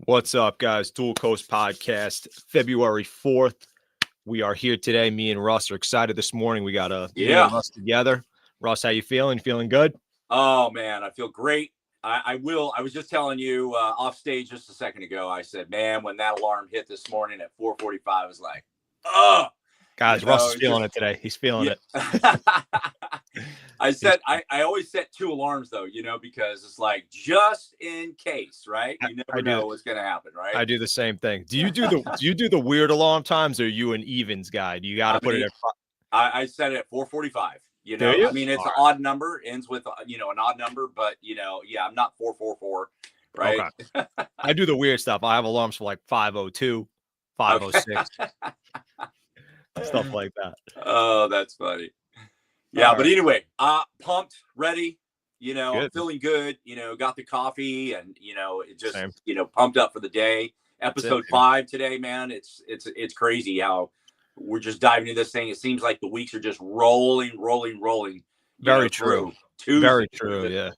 What's up, guys? Dual Coast Podcast, February 4th. We are here today. Me and Russ are excited this morning. We got me and Russ together. Russ, how you feeling? Feeling good? Oh, man, I feel great. I was just telling you off stage just a second ago. I said, man, when that alarm hit this morning at 4:45, I was like, oh. Guys, Russ is feeling it today. He's feeling it. I always set 2 alarms, though, because it's like just in case, right? You never know what's going to happen, right? I do the same thing. Do you do the weird alarm times, or are you an evens guy? Do you got to put it at I set it at 4:45. I mean, it's an odd number, ends with an odd number, but yeah, I'm not 444, right? Okay. I do the weird stuff. I have alarms for like 5:02, 5:06, stuff like that. Oh, that's funny. Yeah, but anyway, pumped, ready, feeling good, got the coffee and, it just, pumped up for the day. Episode 5 today, man. It's crazy how we're just diving into this thing. It seems like the weeks are just rolling. Very true. Tuesday, very true. Yeah.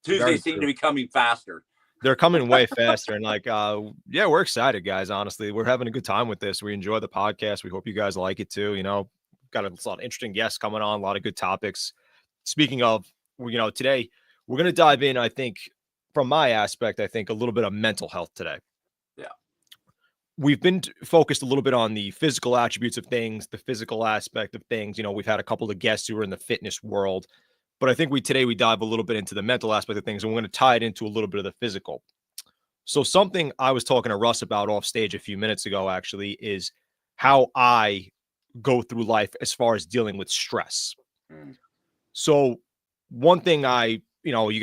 Tuesdays seem to be coming faster. They're coming way faster. And yeah, we're excited, guys. Honestly, we're having a good time with this. We enjoy the podcast. We hope you guys like it too. Got a lot of interesting guests coming on, a lot of good topics. Speaking of, today we're going to dive in, I think, from my aspect, I think a little bit of mental health today. Yeah. We've been focused a little bit on the physical attributes of things, the physical aspect of things. We've had a couple of guests who are in the fitness world, but I think today we dive a little bit into the mental aspect of things, and we're going to tie it into a little bit of the physical. So something I was talking to Russ about off stage a few minutes ago, actually, is how I go through life as far as dealing with stress. So one thing a lot of you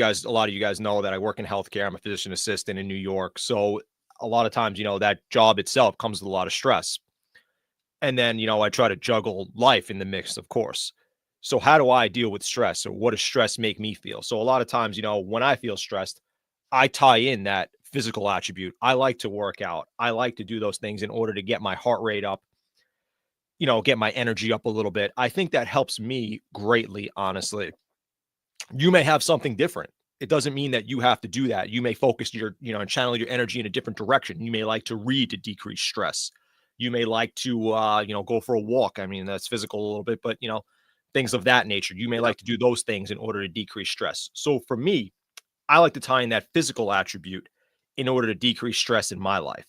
guys know that I work in healthcare. I'm a physician assistant in New York. So a lot of times, that job itself comes with a lot of stress. And then, I try to juggle life in the mix, of course. So how do I deal with stress, or what does stress make me feel? So a lot of times, when I feel stressed, I tie in that physical attribute. I like to work out. I like to do those things in order to get my heart rate up, get my energy up a little bit. I think that helps me greatly, honestly. You may have something different. It doesn't mean that you have to do that. You may focus and channel your energy in a different direction. You may like to read to decrease stress. You may like to, go for a walk. I mean, that's physical a little bit, but, things of that nature. You may like to do those things in order to decrease stress. So for me, I like to tie in that physical attribute in order to decrease stress in my life.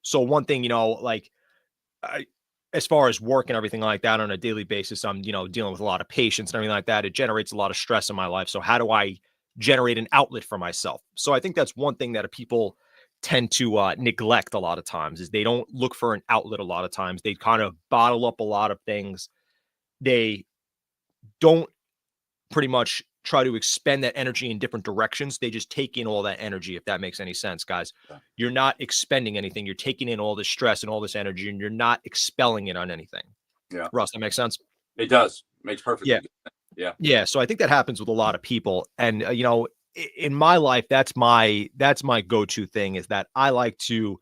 So one thing, as far as work and everything like that on a daily basis, I'm, dealing with a lot of patients and everything like that. It generates a lot of stress in my life. So how do I generate an outlet for myself? So I think that's one thing that people tend to neglect a lot of times, is they don't look for an outlet a lot of times. They kind of bottle up a lot of things. They don't pretty much try to expend that energy in different directions. They just take in all that energy, if that makes any sense, guys. You're not expending anything. You're taking in all this stress and all this energy, and you're not expelling it on anything. Yeah. Russ, that makes sense? It does. Makes perfect sense. Yeah. Yeah. So I think that happens with a lot of people. And, in my life, that's my go-to thing, is that I like to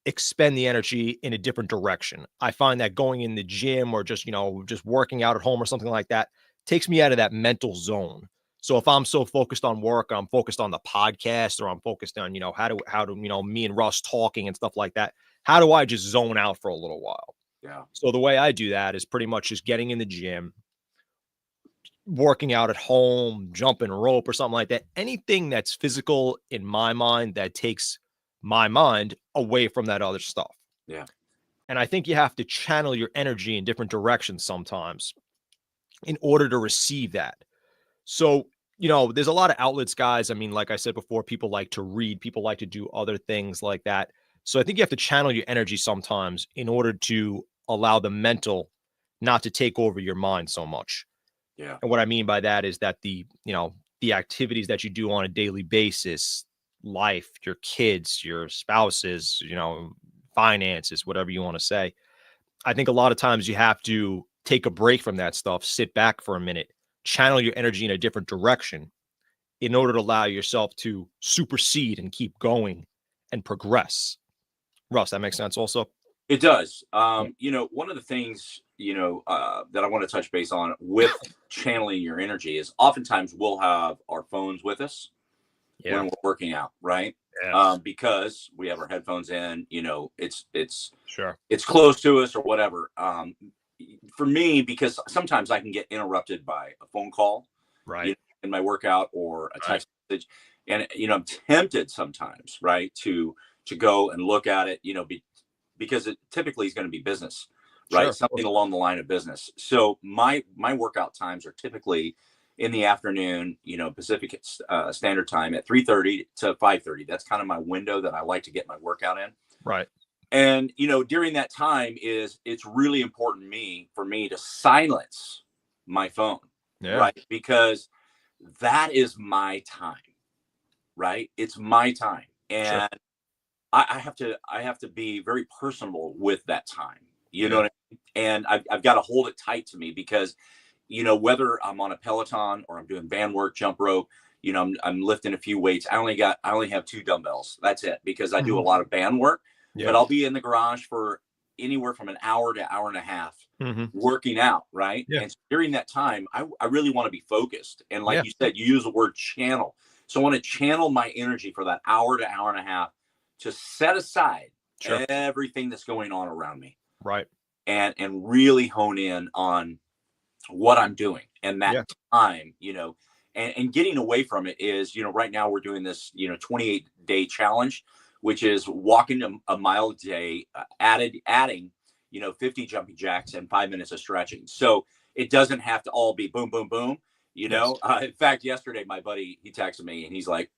expend the energy in a different direction. I find that going in the gym, or just working out at home or something like that, takes me out of that mental zone. So if I'm so focused on work, I'm focused on the podcast, or I'm focused on, how to, me and Russ talking and stuff like that. How do I just zone out for a little while? Yeah. So the way I do that is pretty much just getting in the gym, working out at home, jumping rope or something like that. Anything that's physical in my mind that takes my mind away from that other stuff. Yeah. And I think you have to channel your energy in different directions sometimes in order to receive that. So, there's a lot of outlets, guys. I mean, like I said before, people like to read, people like to do other things like that. So I think you have to channel your energy sometimes in order to allow the mental not to take over your mind so much. Yeah. And what I mean by that is that the activities that you do on a daily basis, life, your kids, your spouses, finances, whatever you want to say. I think a lot of times you have to take a break from that stuff, sit back for a minute, channel your energy in a different direction in order to allow yourself to supersede and keep going and progress. Russ, that makes sense also? It does. One of the things, that I want to touch base on with channeling your energy is oftentimes we'll have our phones with us when we're working out, right? because we have our headphones in, you know, it's sure, it's close to us or whatever. For me, because sometimes I can get interrupted by a phone call, right, you know, in my workout, or a text message. And, you know, I'm tempted sometimes, right, to go and look at it, you know, because it typically is going to be business, right? sure, Something along the line of business. So my workout times are typically in the afternoon, you know, Pacific Standard Time at 3:30 to 5:30. That's kind of my window that I like to get my workout in. right. And, you know, during that time it's really important for me to silence my phone, right? Because that is my time, right? It's my time. And Sure. I have to be very personable with that time. You know Yeah. what I mean? And I've got to hold it tight to me, because, you know, whether I'm on a Peloton or I'm doing band work, jump rope, you know, I'm lifting a few weights. I only have 2 dumbbells. That's it, because I do a lot of band work. But I'll be in the garage for anywhere from an hour to hour and a half working out, right? Yeah. And during that time, I really want to be focused. And like Yeah. you said, you use the word channel. So I want to channel my energy for that hour to hour and a half to set aside everything that's going on around me. Right. And really hone in on what I'm doing. And that time, you know, and getting away from it is, you know, right now we're doing this, you know, 28-day challenge, which is walking a mile a day, adding, you know, 50 jumping jacks and 5 minutes of stretching. So it doesn't have to all be boom, boom, boom, you know. In fact, yesterday, my buddy, he texted me and he's like,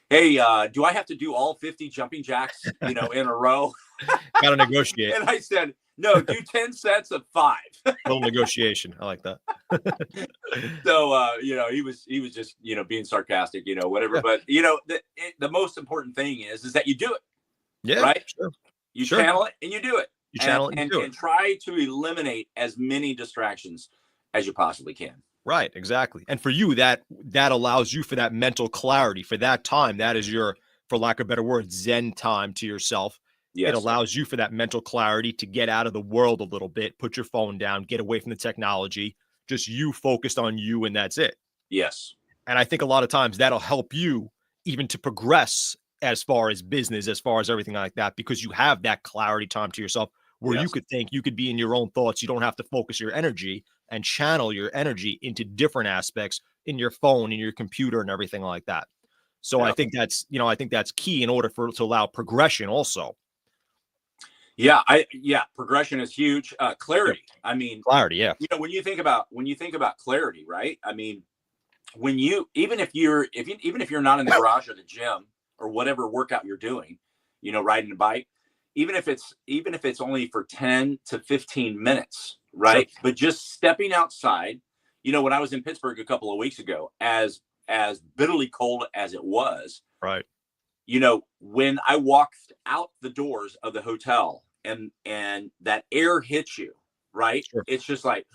hey, do I have to do all 50 jumping jacks, you know, in a row? Gotta negotiate. And I said, no, do 10 sets of 5. Little negotiation. I like that. So, you know, he was just, you know, being sarcastic, you know, whatever. But, you know, the most important thing is that you do it. Yeah. Right. Sure. You channel it and you do it. You channel it and try to eliminate as many distractions as you possibly can. Right. Exactly. And for you, that allows you for that mental clarity, for that time. That is your, for lack of a better word, Zen time to yourself. It allows you for that mental clarity to get out of the world a little bit, put your phone down, get away from the technology, just you focused on you, and that's it. Yes. And I think a lot of times that'll help you even to progress as far as business, as far as everything like that, because you have that clarity time to yourself where you could think, you could be in your own thoughts. You don't have to focus your energy and channel your energy into different aspects in your phone, in your computer, and everything like that. So I think that's, you know, I think that's key in order to allow progression also. Yeah, progression is huge. Clarity. I mean, clarity. Yeah. You know, when you think about clarity, right? I mean, when you, even if you're not in the garage or the gym or whatever workout you're doing, you know, riding a bike, even if it's only for 10 to 15 minutes, right? But just stepping outside, you know, when I was in Pittsburgh a couple of weeks ago, as bitterly cold as it was, right? You know, when I walked out the doors of the hotel and that air hits you, right? It's just like,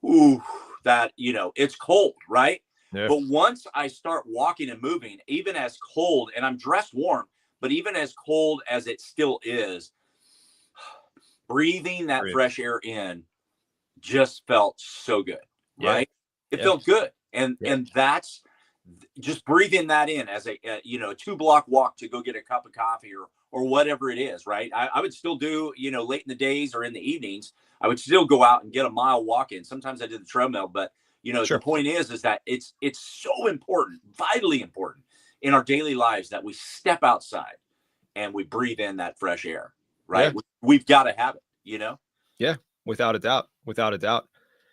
ooh, that, you know, it's cold, right? But once I start walking and moving, even as cold, and I'm dressed warm, but even as cold as it still is, breathing that fresh air in just felt so good, right? It felt good. And that's just breathing that in as a you know, a 2-block walk to go get a cup of coffee or whatever it is, right? I would still do, you know, late in the days or in the evenings, I would still go out and get a mile walk in. Sometimes I did the treadmill, but you know, the point is that it's so important, vitally important in our daily lives that we step outside and we breathe in that fresh air, right? We've got to have it, you know? Yeah, without a doubt. Without a doubt.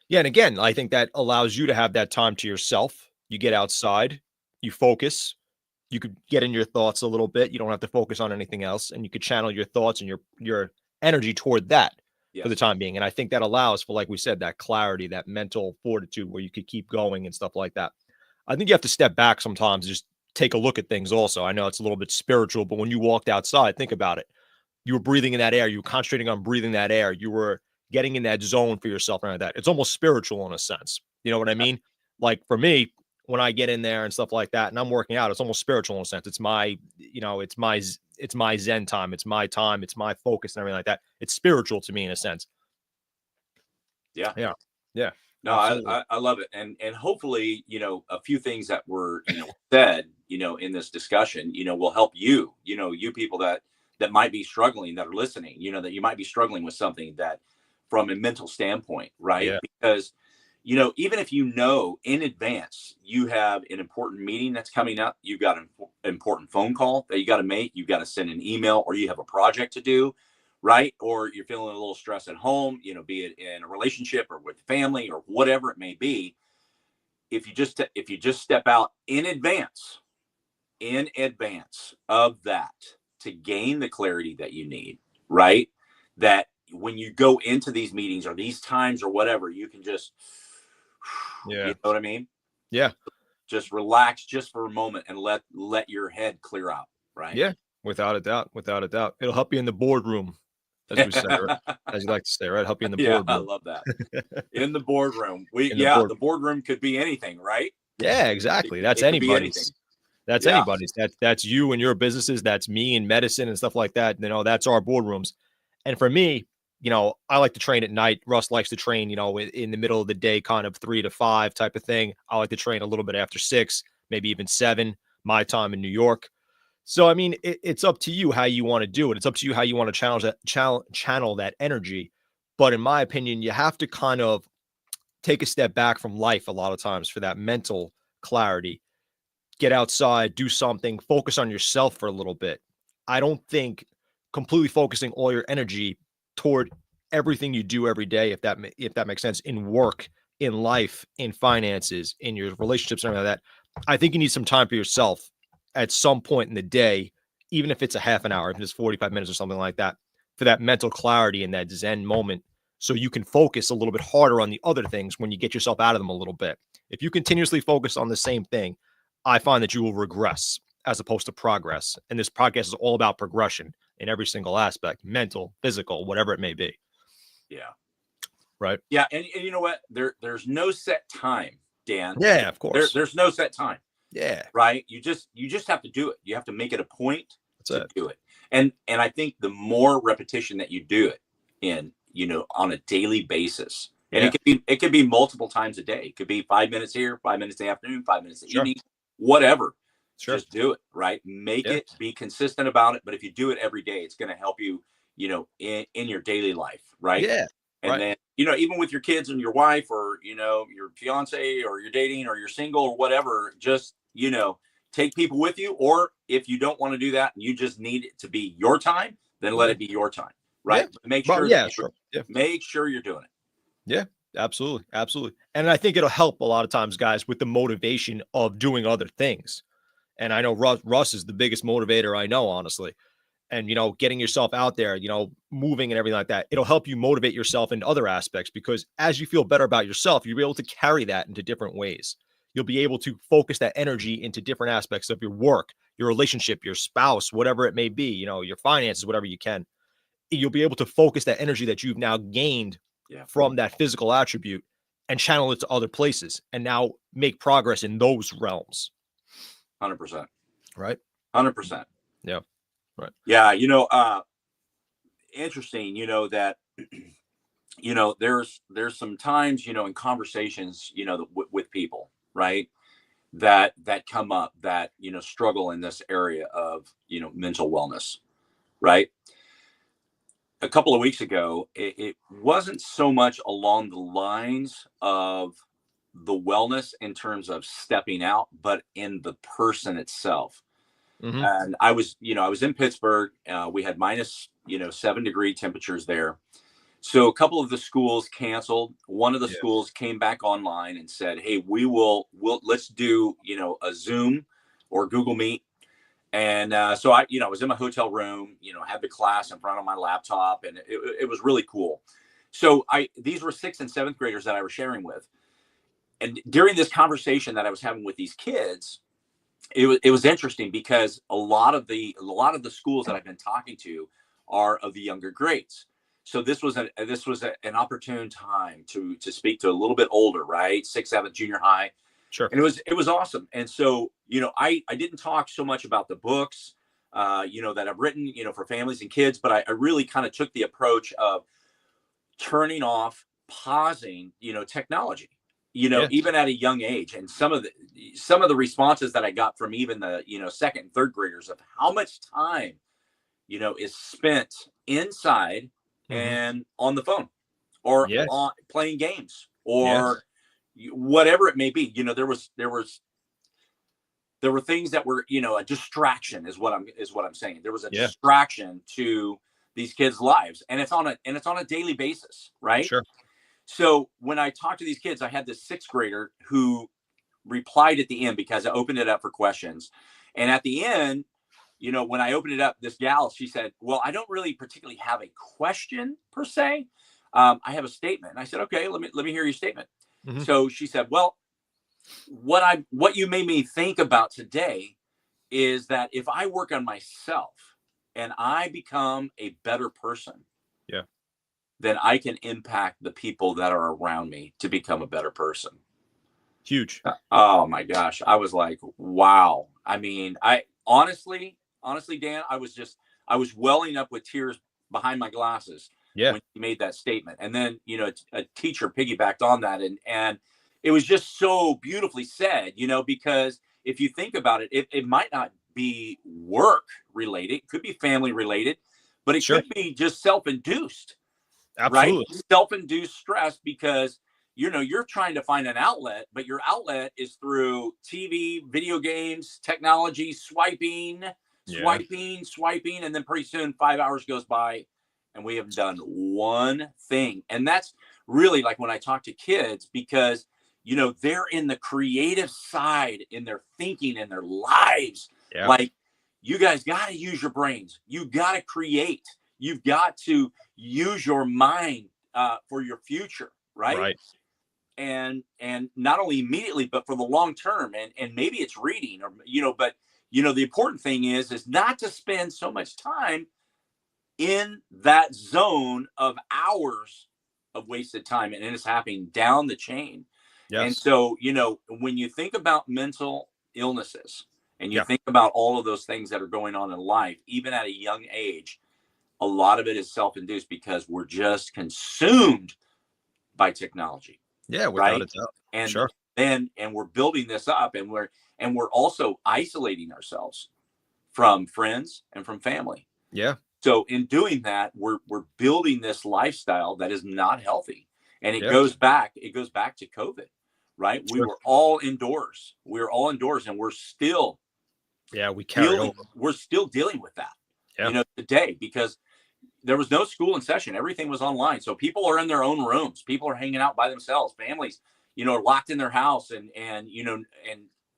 Yeah. And again, I think that allows you to have that time to yourself. You get outside, you focus, you could get in your thoughts a little bit. You don't have to focus on anything else, and you could channel your thoughts and your energy toward that for the time being. And I think that allows for, like we said, that clarity, that mental fortitude where you could keep going and stuff like that. I think you have to step back sometimes, just take a look at things also. I know it's a little bit spiritual, but when you walked outside, think about it. You were breathing in that air. You were concentrating on breathing that air. You were getting in that zone for yourself and like that. It's almost spiritual in a sense. You know what I mean? Like for me, when I get in there and stuff like that and I'm working out, it's almost spiritual in a sense. It's my, you know, it's my Zen time. It's my time. It's my focus and everything like that. It's spiritual to me in a sense. Yeah. Yeah. Yeah. No, I love it. And hopefully, a few things that were, said, in this discussion, will help you, you people that might be struggling, that are listening, that you might be struggling with something that from a mental standpoint, right? Yeah. Because, even if in advance, you have an important meeting that's coming up, you've got an important phone call that you got to make, you've got to send an email, or you have a project to do, right? Or you're feeling a little stress at home, be it in a relationship or with family or whatever it may be. If you just step out in advance of that to gain the clarity that you need, right? That when you go into these meetings or these times or whatever, you can just, you know what I mean? Yeah. Just relax just for a moment and let your head clear out, right? Yeah. Without a doubt. Without a doubt. It'll help you in the boardroom, as we say, right? As you like to say, right? Help you in the boardroom. I love that. In the boardroom. The boardroom could be anything, right? Yeah, exactly. That's anybody's. That's anybody's. That's you and your businesses. That's me and medicine and stuff like that. That's our boardrooms. And for me, I like to train at night. Russ likes to train, in the middle of the day, kind of 3 to 5 type of thing. I like to train a little bit after 6, maybe even 7, my time in New York. So, I mean, it's up to you how you want to do it. It's up to you how you want to channel that energy. But in my opinion, you have to kind of take a step back from life a lot of times for that mental clarity. Get outside, do something, focus on yourself for a little bit. I don't think completely focusing all your energy toward everything you do every day, if that makes sense, in work, in life, in finances, in your relationships, and everything like that. I think you need some time for yourself at some point in the day, even if it's a half an hour, if it's 45 minutes or something like that, for that mental clarity and that Zen moment, so you can focus a little bit harder on the other things when you get yourself out of them a little bit. If you continuously focus on the same thing, I find that you will regress as opposed to progress. And this podcast is all about progression in every single aspect, mental, physical, whatever it may be. Yeah. Right. Yeah. And you know what? There's no set time, Dan. Yeah, of course. There's no set time. Yeah. Right. You just have to do it. You have to make it a point to do it. And I think the more repetition that you do it in, on a daily basis, and it could be multiple times a day. It could be 5 minutes here, 5 minutes in the afternoon, 5 minutes in the evening, whatever. Just do it, right? Make it, be consistent about it. But if you do it every day, it's going to help you, in your daily life, right? Yeah. And then, even with your kids and your wife or, your fiance or you're dating or you're single or whatever, just, take people with you. Or if you don't want to do that and you just need it to be your time, then let it be your time, right? Yeah. Make sure, make sure you're doing it. Yeah, absolutely. Absolutely. And I think it'll help a lot of times, guys, with the motivation of doing other things. And I know Russ is the biggest motivator I know, honestly. And, getting yourself out there, moving and everything like that, it'll help you motivate yourself in other aspects, because as you feel better about yourself, you'll be able to carry that into different ways. You'll be able to focus that energy into different aspects of your work, your relationship, your spouse, whatever it may be, your finances, whatever you can. You'll be able to focus that energy that you've now gained from that physical attribute and channel it to other places and now make progress in those realms. 100%. Right. 100%. Yeah. Right. Yeah. Interesting, that, there's some times, in conversations, with people, right, that come up that, struggle in this area of, mental wellness, right? A couple of weeks ago, it wasn't so much along the lines of the wellness in terms of stepping out, but in the person itself. Mm-hmm. And I was in Pittsburgh. We had minus, 7-degree temperatures there. So a couple of the schools canceled. One of the schools came back online and said, "Hey, let's do, a Zoom or Google Meet." And so I was in my hotel room, had the class in front of my laptop, and it was really cool. So these were 6th and 7th graders that I was sharing with. And during this conversation that I was having with these kids, it was interesting because a lot of the schools that I've been talking to are of the younger grades. So this was an opportune time to speak to a little bit older, right? 6th, 7th, junior high. Sure. And it was awesome. And so, I didn't talk so much about the books, that I've written, for families and kids, but I really kind of took the approach of turning off pausing, technology, Yeah. even at a young age. And some of the responses that I got from even the, second and third graders of how much time, is spent inside and on the phone or Yes. on playing games Yes. or whatever it may be. There were things that were, a distraction is what I'm saying. There was a distraction to these kids' lives, and it's on a daily basis, right? Sure. So when I talked to these kids, I had this sixth grader who replied at the end because I opened it up for questions. And at the end, when I opened it up, this gal, she said, well, I don't really particularly have a question per se. I have a statement. And I said, okay, let me hear your statement. Mm-hmm. So she said, well, what you made me think about today is that if I work on myself and I become a better person, then I can impact the people that are around me to become a better person. Huge. Oh my gosh. I was like, wow. I mean, I honestly, Dan, I was welling up with tears behind my glasses when he made that statement. And then, a teacher piggybacked on that. And it was just so beautifully said, because if you think about it, it might not be work related. It could be family related, but it could be just self-induced. Absolutely. Right? Self-induced stress because, you're trying to find an outlet, but your outlet is through TV, video games, technology, swiping. And then pretty soon 5 hours goes by and we have done one thing. And that's really like when I talk to kids because, they're in the creative side in their thinking in their lives. Yeah. Like, you guys got to use your brains. You got to create. You've got to use your mind for your future, right? And not only immediately, but for the long term. And maybe it's reading or, but, the important thing is not to spend so much time in that zone of hours of wasted time. And it's happening down the chain. Yes. And so, when you think about mental illnesses and you think about all of those things that are going on in life, even at a young age, a lot of it is self-induced because we're just consumed by technology. Yeah, without a doubt. And and we're building this up and we're also isolating ourselves from friends and from family. Yeah. So in doing that, we're building this lifestyle that is not healthy. And it goes back to COVID, right? We were all indoors. And we're still we're still dealing with that. Today because there was no school in session. Everything was online. So people are in their own rooms. People are hanging out by themselves. Families, are locked in their house and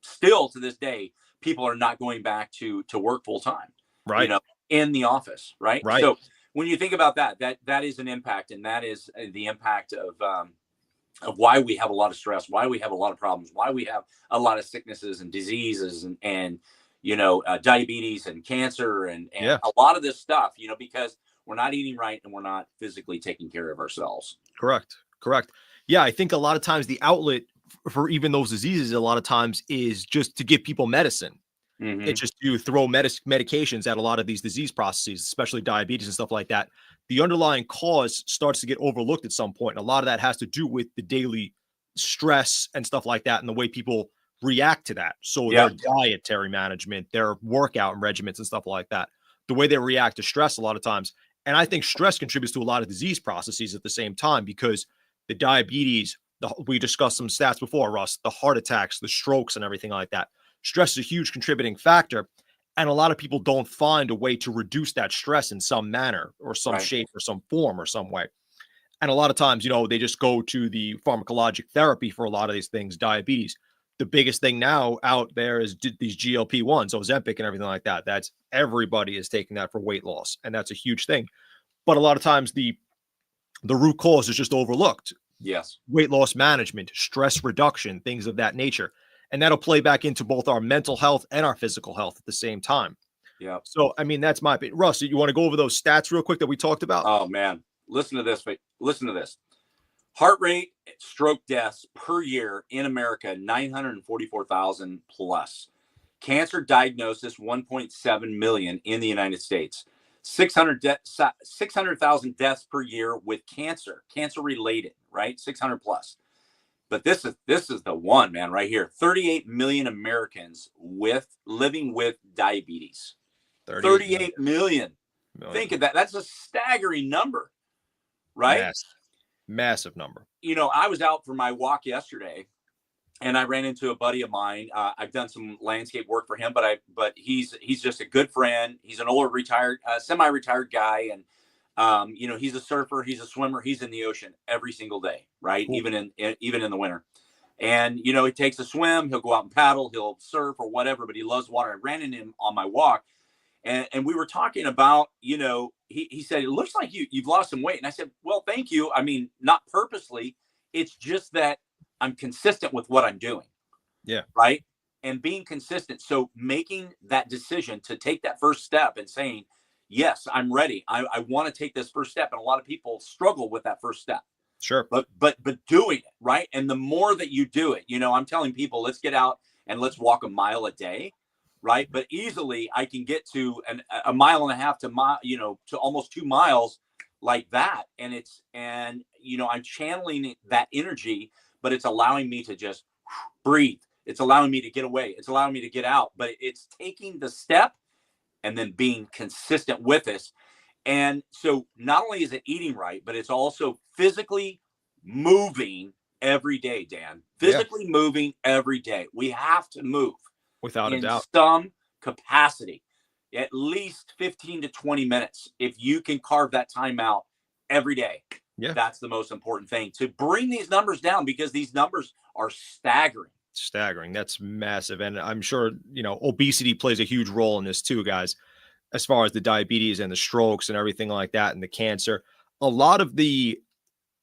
still to this day, people are not going back to work full time, right? In the office, right? Right. So when you think about that is an impact, and that is the impact of why we have a lot of stress, why we have a lot of problems, why we have a lot of sicknesses and diseases and diabetes and cancer and a lot of this stuff, because we're not eating right and we're not physically taking care of ourselves. Correct. Yeah, I think a lot of times the outlet for even those diseases a lot of times is just to give people medicine. Mm-hmm. It's just to throw medications at a lot of these disease processes, especially diabetes and stuff like that. The underlying cause starts to get overlooked at some point. And a lot of that has to do with the daily stress and stuff like that and the way people react to that. So their dietary management, their workout regimens and stuff like that, the way they react to stress a lot of times. And I think stress contributes to a lot of disease processes at the same time because the diabetes, we discussed some stats before, Russ, the heart attacks, the strokes and everything like that. Stress is a huge contributing factor. And a lot of people don't find a way to reduce that stress in some manner or some shape or some form or some way. And a lot of times, they just go to the pharmacologic therapy for a lot of these things, diabetes. The biggest thing now out there is these GLP-1s, Ozempic and everything like that. That's everybody is taking that for weight loss. And that's a huge thing. But a lot of times the root cause is just overlooked. Yes. Weight loss management, stress reduction, things of that nature. And that'll play back into both our mental health and our physical health at the same time. Yeah. So, I mean, that's my opinion. Russ, you want to go over those stats real quick that we talked about? Oh, man. Listen to this. Heart rate, stroke deaths per year in America, 944,000 plus. Cancer diagnosis, 1.7 million in the United States. 600,000 deaths per year with cancer related, right? 600 plus. But this is the one, man, right here. 38 million Americans living with diabetes. 38 million. Think of that. That's a staggering number, right? Massive number. You know, I was out for my walk yesterday, and I ran into a buddy of mine. I've done some landscape work for him, but he's just a good friend. He's an older retired, semi-retired guy, and you know, he's a surfer, he's a swimmer, he's in the ocean every single day, right? Cool. Even in the winter. And you know, he takes a swim, he'll go out and paddle, he'll surf or whatever, but he loves water. I ran into him on my walk, and we were talking about, you know, he said, it looks like you've lost some weight. And I said, well, thank you. I mean, not purposely. It's just that I'm consistent with what I'm doing. Yeah. Right. And being consistent. So making that decision to take that first step and saying, yes, I'm ready. I want to take this first step. And a lot of people struggle with that first step. Sure. But doing it, right? And the more that you do it, you know, I'm telling people, let's get out and let's walk a mile a day. Right. But easily I can get to a mile and a half to almost 2 miles like that. And you know, I'm channeling that energy, but it's allowing me to just breathe. It's allowing me to get away. It's allowing me to get out, but it's taking the step and then being consistent with this. And so not only is it eating right, but it's also physically moving every day, Dan. Physically moving every day. We have to move. Without a doubt. Some capacity, at least 15 to 20 minutes. If you can carve that time out every day, that's the most important thing, to bring these numbers down, because these numbers are staggering. That's massive. And I'm sure, you know, obesity plays a huge role in this too, guys, as far as the diabetes and the strokes and everything like that, and the cancer. A lot of the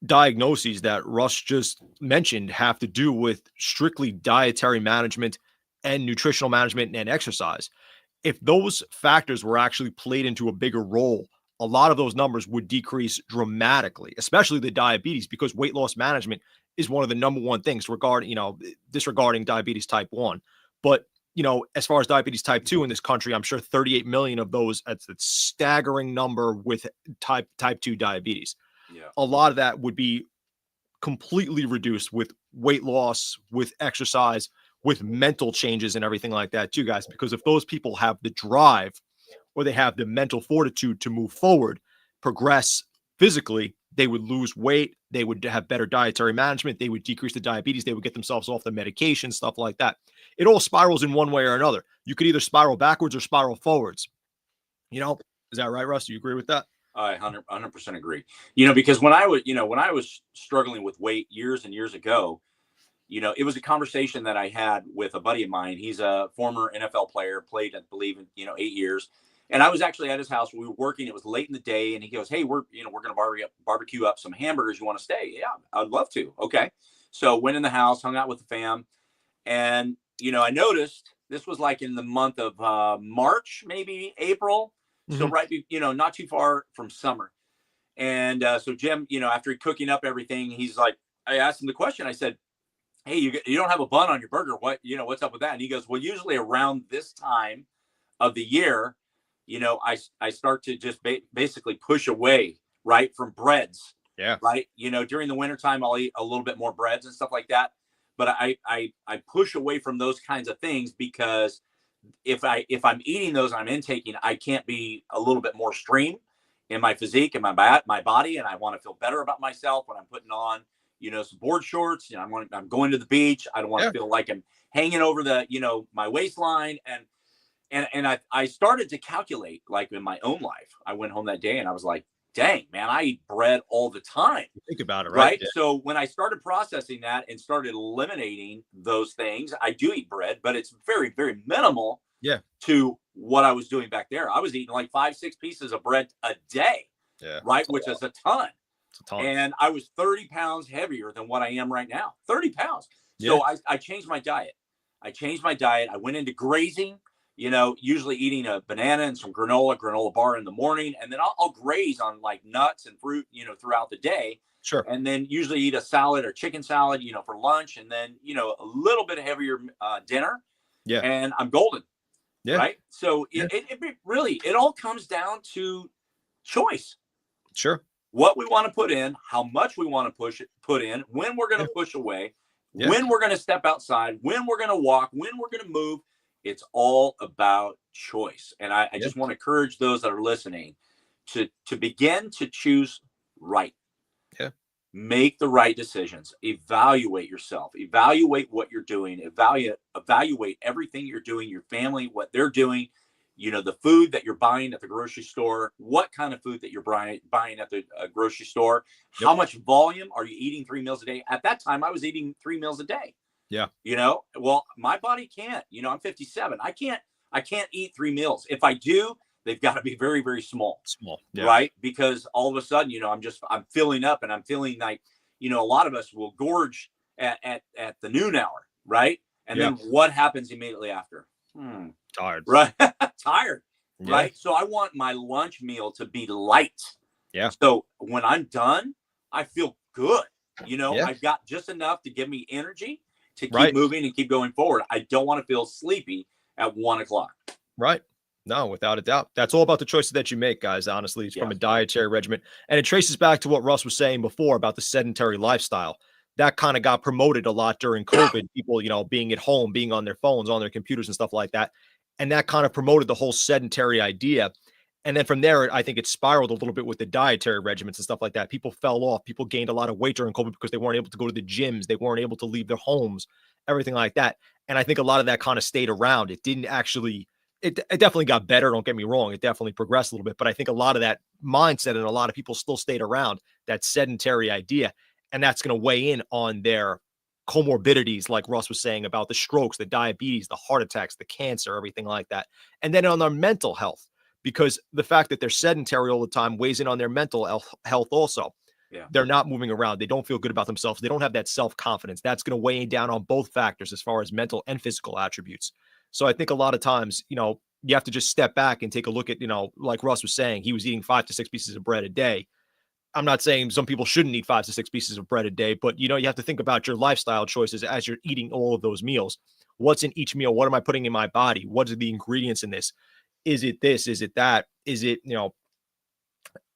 diagnoses that Russ just mentioned have to do with strictly dietary management and nutritional management and exercise. If those factors were actually played into a bigger role, a lot of those numbers would decrease dramatically, especially the diabetes, because weight loss management is one of the number one things regarding, you know, disregarding diabetes type 1. But, you know, as far as diabetes type 2 in this country, I'm sure 38 million of those, that's a staggering number with type 2 diabetes. Yeah. A lot of that would be completely reduced with weight loss, with exercise, with mental changes and everything like that too, guys. Because if those people have the drive or they have the mental fortitude to move forward, progress physically, they would lose weight, they would have better dietary management, they would decrease the diabetes, they would get themselves off the medication, stuff like that. It all spirals in one way or another. You could either spiral backwards or spiral forwards. You know, is that right, Russ? Do you agree with that? I 100% agree. You know, because when I was struggling with weight years and years ago, you know, it was a conversation that I had with a buddy of mine. He's a former NFL player, played, I believe, 8 years. And I was actually at his house. We were working. It was late in the day, and he goes, "Hey, we're going to barbecue up some hamburgers. You want to stay?" "Yeah, I'd love to." Okay. So went in the house, hung out with the fam, and you know, I noticed this was like in the month of March, maybe April. Mm-hmm. So right, you know, not too far from summer. And so Jim, you know, after cooking up everything, he's like, I asked him the question. I said, "Hey, you don't have a bun on your burger. What's up with that?" And he goes, "Well, usually around this time of the year, you know, I start to just basically push away, right, from breads." Yeah. Right. You know, during the wintertime, I'll eat a little bit more breads and stuff like that. But I push away from those kinds of things, because if I'm eating those, I'm intaking, I can't be a little bit more stream in my physique and my body. And I want to feel better about myself when I'm putting on, you know, some board shorts. You know, I'm going to the beach. I don't want to feel like I'm hanging over the, you know, my waistline. And I started to calculate, like, in my own life. I went home that day and I was like, dang, man, I eat bread all the time. Think about it, right? Yeah. So when I started processing that and started eliminating those things, I do eat bread, but it's very, very minimal to what I was doing back there. I was eating like 5-6 pieces of bread a day, right? Which is a ton. It's a ton. And I was 30 pounds heavier than what I am right now, 30 pounds. So I changed my diet. I went into grazing. You know, usually eating a banana and some granola bar in the morning. And then I'll graze on like nuts and fruit, you know, throughout the day. Sure. And then usually eat a salad or chicken salad, you know, for lunch. And then, you know, a little bit heavier dinner. Yeah. And I'm golden. Yeah. Right. So it really all comes down to choice. Sure. what we want to put in, how much we want to put in, when we're going to push away, when we're going to step outside, when we're going to walk, when we're going to move. It's all about choice. And I just want to encourage those that are listening to begin to choose right. Yeah. Make the right decisions. Evaluate yourself. Evaluate what you're doing. Evaluate everything you're doing, your family, what they're doing. You know, the food that you're buying at the grocery store, what kind of food that you're buying at the grocery store, how much volume are you eating 3 meals a day? At that time, I was eating 3 meals a day. Yeah. You know, well, my body can't. You know, I'm 57. I can't eat 3 meals. If I do, they've got to be very, very small. Right? Because all of a sudden, you know, I'm filling up, and I'm feeling like, you know, a lot of us will gorge at the noon hour, right? And then what happens immediately after? Tired. Right. Tired. Right. So I want my lunch meal to be light. Yeah. So when I'm done, I feel good. You know, I've got just enough to give me energy to keep moving and keep going forward. I don't want to feel sleepy at 1 o'clock. Right. No, without a doubt. That's all about the choices that you make, guys. Honestly, it's from a dietary regimen. And it traces back to what Russ was saying before about the sedentary lifestyle. That kind of got promoted a lot during COVID. People, you know, being at home, being on their phones, on their computers and stuff like that. And that kind of promoted the whole sedentary idea. And then from there, I think it spiraled a little bit with the dietary regimens and stuff like that. People fell off. People gained a lot of weight during COVID because they weren't able to go to the gyms. They weren't able to leave their homes, everything like that. And I think a lot of that kind of stayed around. It didn't actually, it definitely got better. Don't get me wrong. It definitely progressed a little bit. But I think a lot of that mindset and a lot of people still stayed around that sedentary idea. And that's going to weigh in on their comorbidities, like Russ was saying about the strokes, the diabetes, the heart attacks, the cancer, everything like that. And then on their mental health, because the fact that they're sedentary all the time weighs in on their mental health also. Yeah. They're not moving around. They don't feel good about themselves. They don't have that self-confidence. That's going to weigh down on both factors as far as mental and physical attributes. So I think a lot of times, you know, you have to just step back and take a look at, you know, like Russ was saying, he was eating 5 to 6 pieces of bread a day. I'm not saying some people shouldn't eat 5 to 6 pieces of bread a day, but, you know, you have to think about your lifestyle choices as you're eating all of those meals. What's in each meal? What am I putting in my body? What are the ingredients in this? Is it this? Is it that? Is it, you know,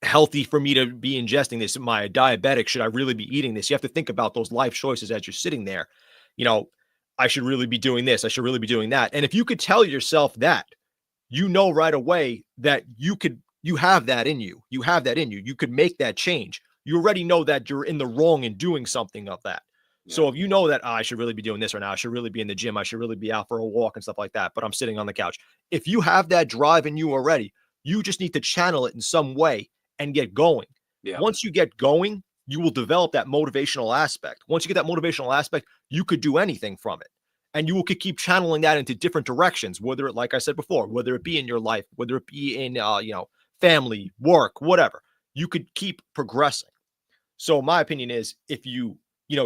healthy for me to be ingesting this? Am I a diabetic? Should I really be eating this? You have to think about those life choices as you're sitting there. You know, I should really be doing this. I should really be doing that. And if you could tell yourself that, you know right away that you have that in you. You have that in you. You could make that change. You already know that you're in the wrong in doing something of that. Yeah. So if you know that I should really be doing this right now, I should really be in the gym, I should really be out for a walk and stuff like that, but I'm sitting on the couch. If you have that drive in you already, you just need to channel it in some way and get going. Yeah. Once you get going, you will develop that motivational aspect. Once you get that motivational aspect, you could do anything from it. And you could keep channeling that into different directions, whether it, like I said before, whether it be in your life, whether it be in, you know, family, work, whatever, you could keep progressing. So my opinion is if you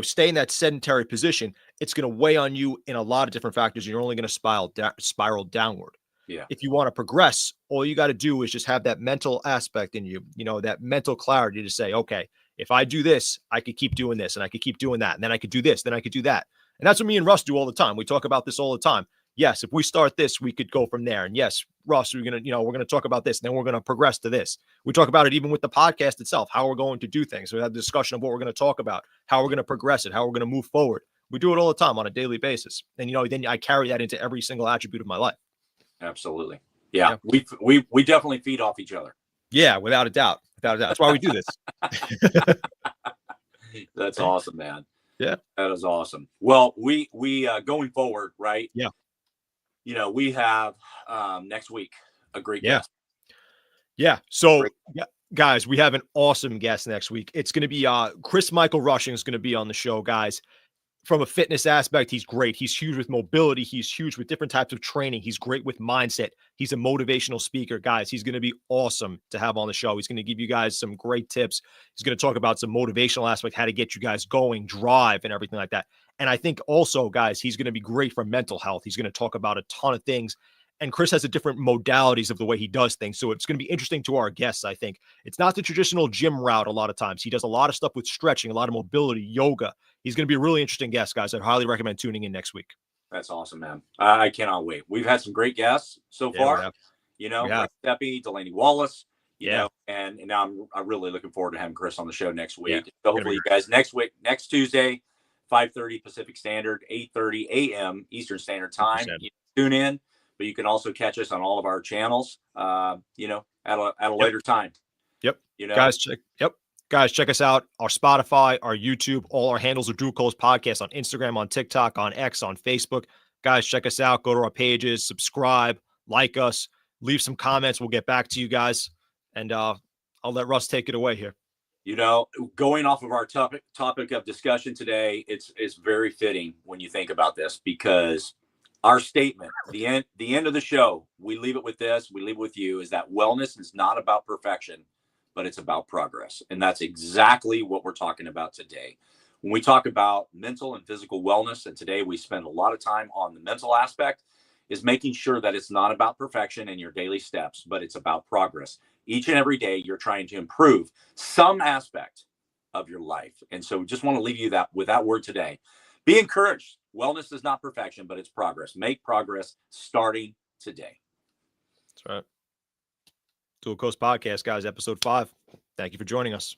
stay in that sedentary position, it's going to weigh on you in a lot of different factors. You're only going to spiral downward. Yeah. If you want to progress, all you got to do is just have that mental aspect in you, you know, that mental clarity to say, okay, if I do this, I could keep doing this and I could keep doing that. And then I could do this, then I could do that. And that's what me and Russ do all the time. We talk about this all the time. Yes, if we start this, we could go from there. And yes, Russ, we're going to talk about this, and then we're going to progress to this. We talk about it even with the podcast itself, how we're going to do things. We have the discussion of what we're going to talk about, how we're going to progress it, how we're going to move forward. We do it all the time on a daily basis. And, you know, then I carry that into every single attribute of my life. Absolutely. Yeah. We definitely feed off each other. Yeah, without a doubt. Without a doubt. That's why we do this. That's awesome, man. Yeah. That is awesome. Well, we going forward, right? Yeah. You know, we have next week a great guest. Yeah. So, guys, we have an awesome guest next week. It's going to be Chris Michael Rushing is going to be on the show, guys. From a fitness aspect, he's great. He's huge with mobility. He's huge with different types of training. He's great with mindset. He's a motivational speaker, guys. He's going to be awesome to have on the show. He's going to give you guys some great tips. He's going to talk about some motivational aspect, how to get you guys going, drive, and everything like that. And I think also, guys, he's going to be great for mental health. He's going to talk about a ton of things. And Chris has a different modalities of the way he does things. So it's going to be interesting to our guests, I think. It's not the traditional gym route a lot of times. He does a lot of stuff with stretching, a lot of mobility, yoga. He's going to be a really interesting guest, guys. I'd highly recommend tuning in next week. That's awesome, man. I cannot wait. We've had some great guests so far. You know, like Steppy, Delaney Wallace, you know, and now I'm really looking forward to having Chris on the show next week. Yeah, so hopefully you guys next Tuesday, 5:30 Pacific Standard, 8:30 a.m. Eastern Standard Time. You tune in, but you can also catch us on all of our channels, you know, at a later time. Yep. You know, guys, check us out. Our Spotify, our YouTube, all our handles are Dual Coast Podcast on Instagram, on TikTok, on X, on Facebook. Guys, check us out. Go to our pages, subscribe, like us, leave some comments. We'll get back to you guys. And I'll let Russ take it away here. You know, going off of our topic of discussion today, it's very fitting when you think about this, because our statement, the end of the show, we leave it with this, we leave it with you, is that wellness is not about perfection, but it's about progress. And that's exactly what we're talking about today. When we talk about mental and physical wellness, and today we spend a lot of time on the mental aspect, is making sure that it's not about perfection in your daily steps, but it's about progress. Each and every day, you're trying to improve some aspect of your life. And so just want to leave you with that word today. Be encouraged. Wellness is not perfection, but it's progress. Make progress starting today. That's right. Dual Coast Podcast, guys, episode 5. Thank you for joining us.